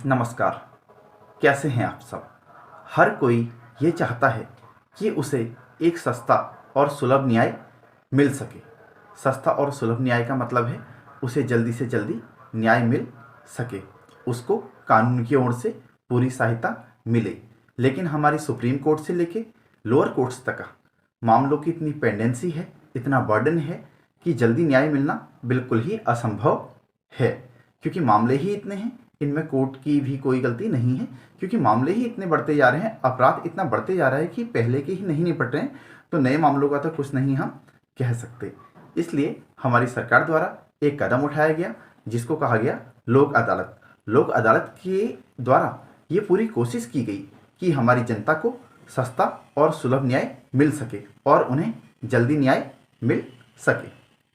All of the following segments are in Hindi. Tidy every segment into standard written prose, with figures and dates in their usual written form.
नमस्कार। कैसे हैं आप सब? हर कोई ये चाहता है कि उसे एक सस्ता और सुलभ न्याय मिल सके। सस्ता और सुलभ न्याय का मतलब है उसे जल्दी से जल्दी न्याय मिल सके, उसको कानून की ओर से पूरी सहायता मिले। लेकिन हमारी सुप्रीम कोर्ट से लेके लोअर कोर्ट्स तक मामलों की इतनी पेंडेंसी है, इतना बर्डन है कि जल्दी न्याय मिलना बिल्कुल ही असंभव है। क्योंकि मामले ही इतने हैं, इनमें कोर्ट की भी कोई गलती नहीं है। क्योंकि मामले ही इतने बढ़ते जा रहे हैं, अपराध इतना बढ़ते जा रहा है कि पहले के ही नहीं निपट रहे हैं, तो नए मामलों का तो कुछ नहीं हम कह सकते। इसलिए हमारी सरकार द्वारा एक कदम उठाया गया जिसको कहा गया लोक अदालत। लोक अदालत के द्वारा ये पूरी कोशिश की गई कि हमारी जनता को सस्ता और सुलभ न्याय मिल सके और उन्हें जल्दी न्याय मिल सके।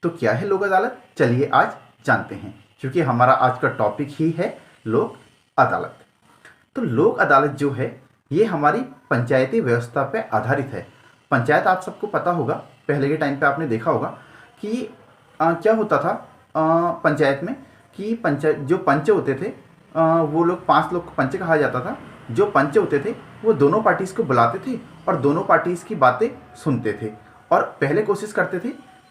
तो क्या है लोक अदालत? चलिए आज जानते हैं, क्योंकि हमारा आज का टॉपिक ही है लोक अदालत। तो लोक अदालत जो है ये हमारी पंचायती व्यवस्था पे आधारित है। पंचायत आप सबको पता होगा, पहले के टाइम पे आपने देखा होगा कि क्या होता था पंचायत में कि पंचायत जो पंच होते थे, वो लोग 5 लोग पंच कहा जाता था। जो पंच होते थे वो दोनों पार्टीज को बुलाते थे और दोनों पार्टीज की बातें सुनते थे और पहले कोशिश करते थे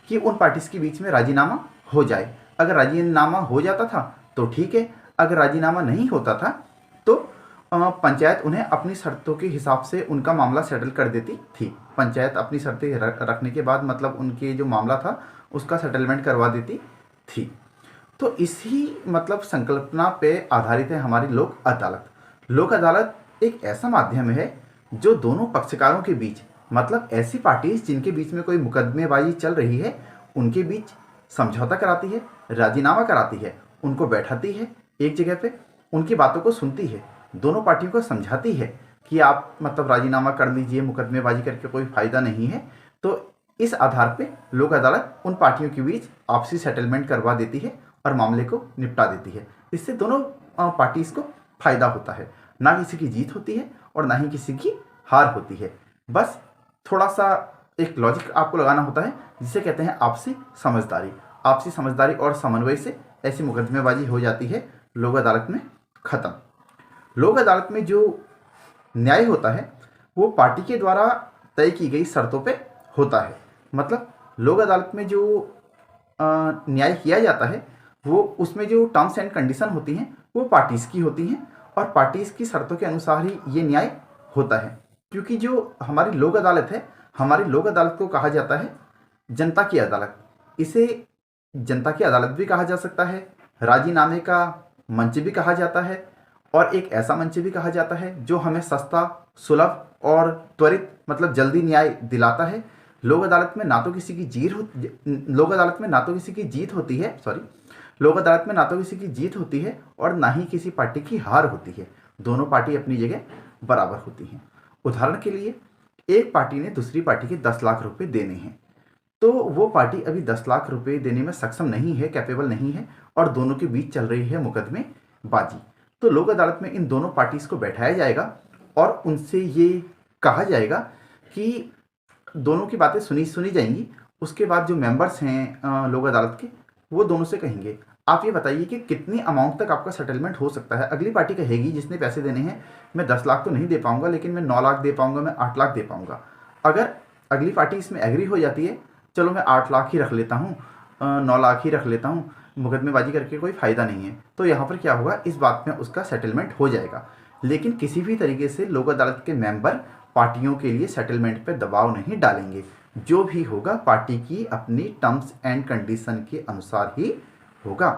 कि उन पार्टीज के बीच में राजीनामा हो जाए। अगर राजीनामा हो जाता था तो ठीक है, अगर राजीनामा नहीं होता था तो पंचायत उन्हें अपनी शर्तों के हिसाब से उनका मामला सेटल कर देती थी। पंचायत अपनी शर्तें रखने के बाद मतलब उनके जो मामला था उसका सेटलमेंट करवा देती थी। तो इसी मतलब संकल्पना पे आधारित है हमारी लोक अदालत। लोक अदालत एक ऐसा माध्यम है जो दोनों पक्षकारों के बीच मतलब ऐसी पार्टीज जिनके बीच में कोई मुकदमेबाजी चल रही है उनके बीच समझौता कराती है, राजीनामा कराती है, उनको बैठाती है एक जगह पे, उनकी बातों को सुनती है, दोनों पार्टियों को समझाती है कि आप मतलब राजीनामा कर लीजिए, मुकदमेबाजी करके कोई फ़ायदा नहीं है। तो इस आधार पे लोक अदालत उन पार्टियों के बीच आपसी सेटलमेंट करवा देती है और मामले को निपटा देती है। इससे दोनों पार्टीज़ को फ़ायदा होता है, ना किसी की जीत होती है और ना ही किसी की हार होती है। बस थोड़ा सा एक लॉजिक आपको लगाना होता है जिसे कहते हैं आपसी समझदारी। आपसी समझदारी और समन्वय से ऐसी मुकदमेबाजी हो जाती है लोक अदालत में ख़त्म। लोक अदालत में जो न्याय होता है वो पार्टी के द्वारा तय की गई शर्तों पे होता है। मतलब लोक अदालत में जो न्याय किया जाता है वो उसमें जो टर्म्स एंड कंडीशन होती हैं वो पार्टीज़ की होती हैं और पार्टीज़ की शर्तों के अनुसार ही ये न्याय होता है। क्योंकि जो हमारी लोक अदालत है, हमारी लोक अदालत को कहा जाता है जनता की अदालत। इसे जनता की अदालत भी कहा जा सकता है, राजीनामे का मंच भी कहा जाता है और एक ऐसा मंच भी कहा जाता है जो हमें सस्ता, सुलभ और त्वरित मतलब जल्दी न्याय दिलाता है। लोक अदालत में ना तो किसी की लोक अदालत में ना तो किसी की जीत होती है लोक अदालत में ना तो किसी की जीत होती है और ना ही किसी पार्टी की हार होती है। दोनों पार्टी अपनी जगह बराबर होती हैं। उदाहरण के लिए एक पार्टी ने दूसरी पार्टी के 10 लाख रुपए देने हैं, तो वो पार्टी अभी 10 लाख रुपए देने में सक्षम नहीं है, कैपेबल नहीं है और दोनों के बीच चल रही है मुकदमेबाजी। तो लोक अदालत में इन दोनों पार्टीज को बैठाया जाएगा और उनसे ये कहा जाएगा कि दोनों की बातें सुनी जाएंगी। उसके बाद जो मेंबर्स हैं लोक अदालत के वो दोनों से कहेंगे आप ये बताइए कि कितनी अमाउंट तक आपका सेटलमेंट हो सकता है। अगली पार्टी कहेगी जिसने पैसे देने हैं मैं 10 लाख तो नहीं दे पाऊंगा, लेकिन मैं 9 लाख दे पाऊंगा, मैं 8 लाख दे पाऊंगा। अगर अगली पार्टी इसमें एग्री हो जाती है, चलो मैं 8 लाख ही रख लेता हूँ, 9 लाख ही रख लेता हूँ, मुकदमेबाजी करके कोई फ़ायदा नहीं है, तो यहाँ पर क्या होगा, इस बात में उसका सेटलमेंट हो जाएगा। लेकिन किसी भी तरीके से लोक अदालत के मेंबर पार्टियों के लिए सेटलमेंट पर दबाव नहीं डालेंगे। जो भी होगा पार्टी की अपनी टर्म्स एंड कंडीशन के अनुसार ही होगा।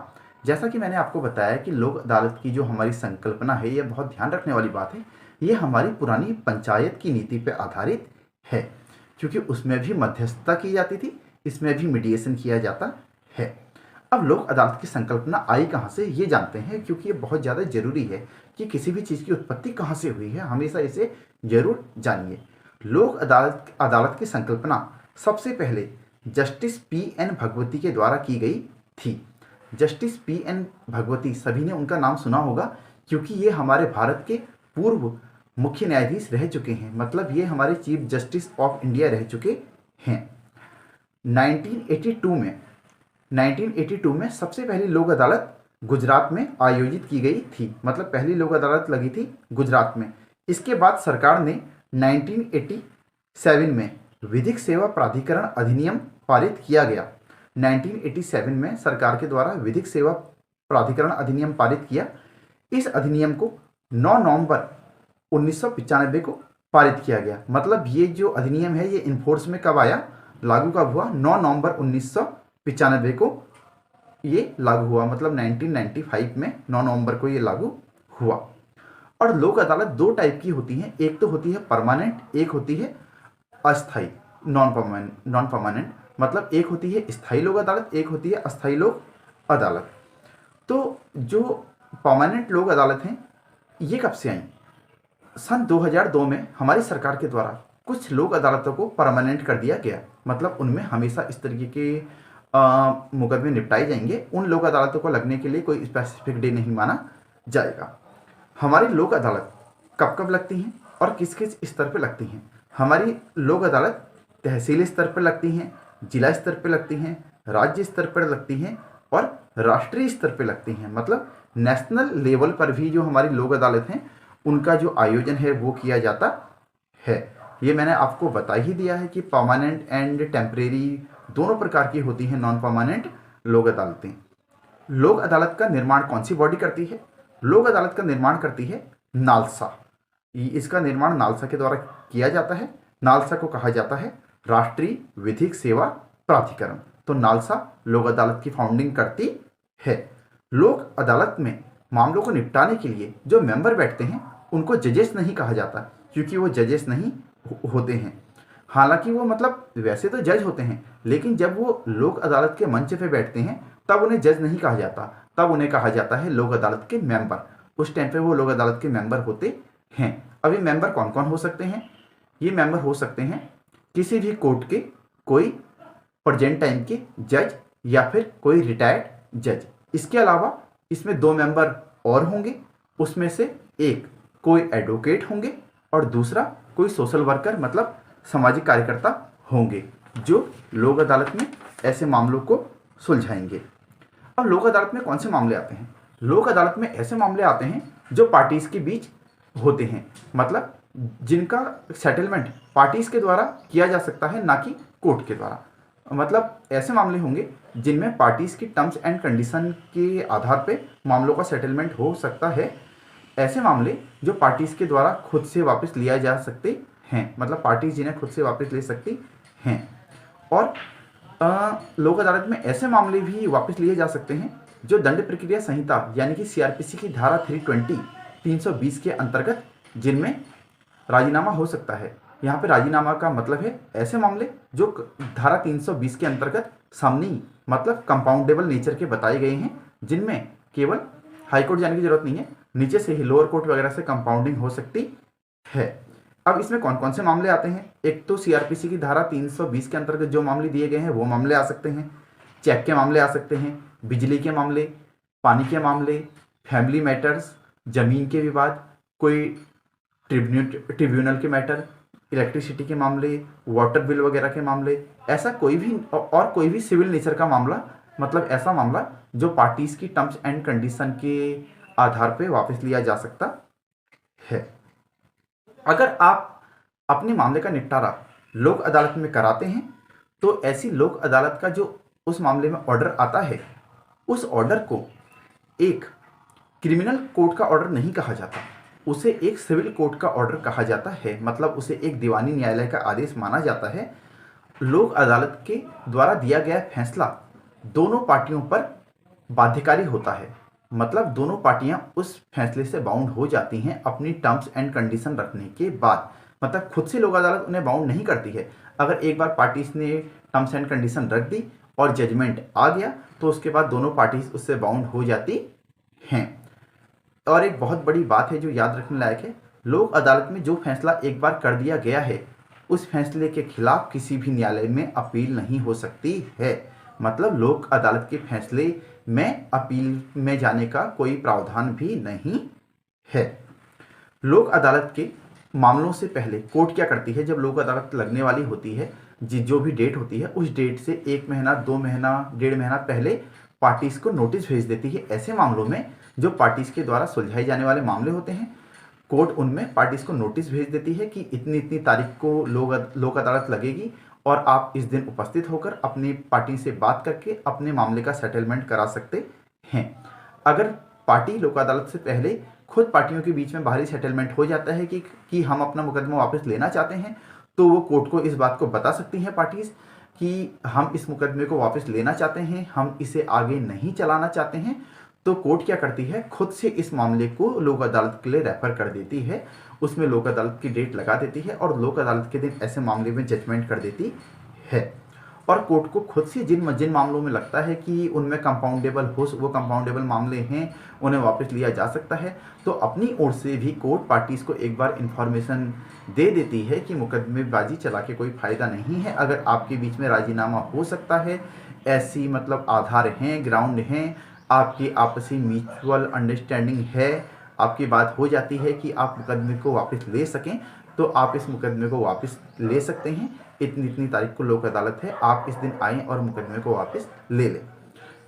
जैसा कि मैंने आपको बताया कि लोक अदालत की जो हमारी संकल्पना है ये बहुत ध्यान रखने वाली बात है। ये हमारी पुरानी पंचायत की नीति पर आधारित है, क्योंकि उसमें भी मध्यस्थता की जाती थी, इसमें भी मीडिएशन किया जाता है। अब लोक अदालत की संकल्पना आई कहाँ से ये जानते हैं, क्योंकि ये बहुत ज़्यादा जरूरी है कि किसी भी चीज़ की उत्पत्ति कहाँ से हुई है, हमेशा इसे जरूर जानिए। लोक अदालत की संकल्पना सबसे पहले जस्टिस P.N. भगवती के द्वारा की गई थी। Justice P.N. भगवती, सभी ने उनका नाम सुना होगा क्योंकि ये हमारे भारत के पूर्व मुख्य न्यायाधीश रह चुके हैं। मतलब ये हमारे चीफ जस्टिस ऑफ इंडिया रह चुके हैं। 1982 में सबसे पहली लोक अदालत गुजरात में आयोजित की गई थी। मतलब पहली लोक अदालत लगी थी गुजरात में। इसके बाद सरकार ने 1987 में विधिक सेवा प्राधिकरण अधिनियम पारित किया गया। 1987 में सरकार के द्वारा विधिक सेवा प्राधिकरण अधिनियम पारित किया। इस अधिनियम को 9 नवंबर 1995 को पारित किया गया। मतलब ये जो अधिनियम है ये इन्फोर्स में कब आया, लागू कब हुआ? 9 नवंबर 1995 को ये लागू हुआ। मतलब 1995 में 9 नवंबर को ये लागू हुआ। और लोक अदालत दो टाइप की होती हैं, एक तो होती है परमानेंट, एक होती है अस्थाई, नॉन परमानेंट। मतलब एक होती है स्थायी लोक अदालत, एक होती है अस्थाई लोक अदालत। तो जो परमानेंट लोक अदालत हैं ये कब से आई? सन 2002 में हमारी सरकार के द्वारा कुछ लोक अदालतों को परमानेंट कर दिया गया। मतलब उनमें हमेशा इस तरीके के मुकदमे निपटाए जाएंगे। उन लोक अदालतों को लगने के लिए कोई स्पेसिफिक डे नहीं माना जाएगा। हमारी लोक अदालत कब कब लगती हैं और किस किस स्तर पर लगती हैं? हमारी लोक अदालत तहसील स्तर पर लगती हैं, जिला स्तर पर लगती हैं, राज्य स्तर पर लगती हैं और राष्ट्रीय स्तर पर लगती हैं। मतलब नेशनल लेवल पर भी जो हमारी लोक अदालत हैं उनका जो आयोजन है वो किया जाता है। ये मैंने आपको बता ही दिया है कि परमानेंट एंड टेम्परेरी दोनों प्रकार की होती हैं नॉन परमानेंट लोक अदालतें। लोक अदालत का निर्माण कौन सी बॉडी करती है? लोक अदालत का निर्माण करती है नालसा। इसका निर्माण नालसा के द्वारा किया जाता है। नालसा को कहा जाता है राष्ट्रीय विधिक सेवा प्राधिकरण। तो नालसा लोक अदालत की फाउंडिंग करती है। लोक अदालत में मामलों को निपटाने के लिए जो मेंबर बैठते हैं उनको जजेस नहीं कहा जाता, क्योंकि वो जजेस नहीं होते हैं। हालांकि वो मतलब वैसे तो जज होते हैं, लेकिन जब वो लोक अदालत के मंच पे बैठते हैं तब उन्हें जज नहीं कहा जाता, तब उन्हें कहा जाता है लोक अदालत के मेंबर। उस टाइम पे वो लोक अदालत के मेंबर होते हैं। अब ये मेंबर कौन कौन हो सकते हैं? ये मेंबर हो सकते हैं किसी भी कोर्ट के कोई प्रेजेंट टाइम के जज या फिर कोई रिटायर्ड जज। इसके अलावा इसमें 2 मेंबर और होंगे। उसमें से एक कोई एडवोकेट होंगे और दूसरा कोई सोशल वर्कर मतलब सामाजिक कार्यकर्ता होंगे जो लोक अदालत में ऐसे मामलों को सुलझाएंगे। अब लोक अदालत में कौन से मामले आते हैं? लोक अदालत में ऐसे मामले आते हैं जो पार्टीज के बीच होते हैं। मतलब जिनका सेटलमेंट पार्टीज के द्वारा किया जा सकता है, ना कि कोर्ट के द्वारा। मतलब ऐसे मामले होंगे जिनमें पार्टीज की टर्म्स एंड कंडीशन के आधार पे मामलों का सेटलमेंट हो सकता है। ऐसे मामले जो पार्टीज के द्वारा खुद से वापस लिया जा सकते हैं। मतलब पार्टीज जिन्हें खुद से वापस ले सकती हैं। और लोक अदालत में ऐसे मामले भी वापस लिए जा सकते हैं जो दंड प्रक्रिया संहिता यानी कि सीआरपीसी की धारा 320 के अंतर्गत जिनमें राजीनामा हो सकता है। यहाँ पे राजीनामा का मतलब है ऐसे मामले जो धारा 320 के अंतर्गत सामनी मतलब कंपाउंडेबल नेचर के बताए गए हैं, जिनमें केवल हाईकोर्ट जाने की जरूरत नहीं है, नीचे से ही लोअर कोर्ट वगैरह से कंपाउंडिंग हो सकती है। अब इसमें कौन कौन से मामले आते हैं? एक तो सीआरपीसी की धारा 320 के अंतर्गत जो मामले दिए गए हैं वो मामले आ सकते हैं। चेक के मामले आ सकते हैं, बिजली के मामले, पानी के मामले, फैमिली मैटर्स, जमीन के विवाद, कोई ट्रिब्यूनल के मैटर, इलेक्ट्रिसिटी के मामले, वाटर बिल वगैरह के मामले, ऐसा कोई भी और कोई भी सिविल नेचर का मामला, मतलब ऐसा मामला जो पार्टीज की टर्म्स एंड कंडीशन के आधार पे वापस लिया जा सकता है। अगर आप अपने मामले का निपटारा लोक अदालत में कराते हैं तो ऐसी लोक अदालत का जो उस मामले में ऑर्डर आता है उस ऑर्डर को एक क्रिमिनल कोर्ट का ऑर्डर नहीं कहा जाता, उसे एक सिविल कोर्ट का ऑर्डर कहा जाता है। मतलब उसे एक दीवानी न्यायालय का आदेश माना जाता है। लोक अदालत के द्वारा दिया गया फैसला दोनों पार्टियों पर बाध्यकारी होता है। मतलब दोनों पार्टियां उस फैसले से बाउंड हो जाती हैं अपनी टर्म्स एंड कंडीशन रखने के बाद। मतलब खुद से लोक अदालत उन्हें बाउंड नहीं करती है। अगर एक बार पार्टीज ने टर्म्स एंड कंडीशन रख दी और जजमेंट आ गया तो उसके बाद दोनों पार्टीज उससे बाउंड हो जाती हैं। और एक बहुत बड़ी बात है जो याद रखने लायक है, लोक अदालत में जो फैसला एक बार कर दिया गया है उस फैसले के खिलाफ किसी भी न्यायालय में अपील नहीं हो सकती है। मतलब लोक अदालत के फैसले में अपील में जाने का कोई प्रावधान भी नहीं है। लोक अदालत के मामलों से पहले कोर्ट क्या करती है, जब लोक अदालत लगने वाली होती है जो भी डेट होती है उस डेट से 1 महीना, 2 महीना, 1.5 महीना पहले पार्टीज को नोटिस भेज देती है। ऐसे मामलों में जो पार्टीज के द्वारा सुलझाए जाने वाले मामले होते हैं, कोर्ट उनमें पार्टीज को नोटिस भेज देती है कि इतनी इतनी तारीख को लोक अदालत लगेगी और आप इस दिन उपस्थित होकर अपनी पार्टी से बात करके अपने मामले का सेटलमेंट करा सकते हैं। अगर पार्टी लोक अदालत से पहले खुद पार्टियों के बीच में बाहरी सेटलमेंट हो जाता है कि हम अपना मुकदमा वापस लेना चाहते हैं, तो वो कोर्ट को इस बात को बता सकती हैं पार्टीज कि हम इस मुकदमे को वापस लेना चाहते हैं, हम इसे आगे नहीं चलाना चाहते हैं। तो कोर्ट क्या करती है, खुद से इस मामले को लोक अदालत के लिए रेफर कर देती है, उसमें लोक अदालत की डेट लगा देती है और लोक अदालत के दिन ऐसे मामले में जजमेंट कर देती है। और कोर्ट को खुद से जिन मामलों में लगता है कि उनमें कंपाउंडेबल हो, वो कंपाउंडेबल मामले हैं, उन्हें वापस लिया जा सकता है, तो अपनी ओर से भी कोर्ट पार्टीज को एक बार इन्फॉर्मेशन दे देती है कि मुकदमेबाजी चला के कोई फ़ायदा नहीं है। अगर आपके बीच में राजीनामा हो सकता है, ऐसी मतलब आधार हैं, ग्राउंड हैं, आपकी आपसी म्यूचुअल अंडरस्टैंडिंग है, आपकी बात हो जाती है कि आप मुकदमे को वापस ले सकें, तो आप इस मुकदमे को वापस ले सकते हैं। इतनी इतनी तारीख को लोक अदालत है, आप इस दिन आएँ और मुकदमे को वापस ले लें।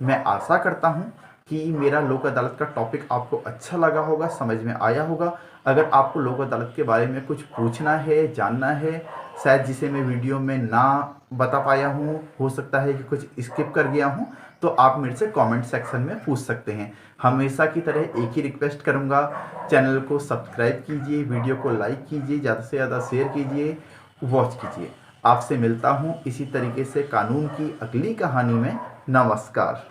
मैं आशा करता हूँ कि मेरा लोक अदालत का टॉपिक आपको अच्छा लगा होगा, समझ में आया होगा। अगर आपको लोक अदालत के बारे में कुछ पूछना है, जानना है, शायद जिसे मैं वीडियो में ना बता पाया हूँ, हो सकता है कि कुछ स्किप कर गया हूँ, तो आप मेरे से कमेंट सेक्शन में पूछ सकते हैं। हमेशा की तरह एक ही रिक्वेस्ट करूँगा, चैनल को सब्सक्राइब कीजिए, वीडियो को लाइक कीजिए, ज़्यादा से ज़्यादा शेयर कीजिए, वॉच कीजिए। आपसे मिलता हूँ इसी तरीके से कानून की अगली कहानी में। नमस्कार।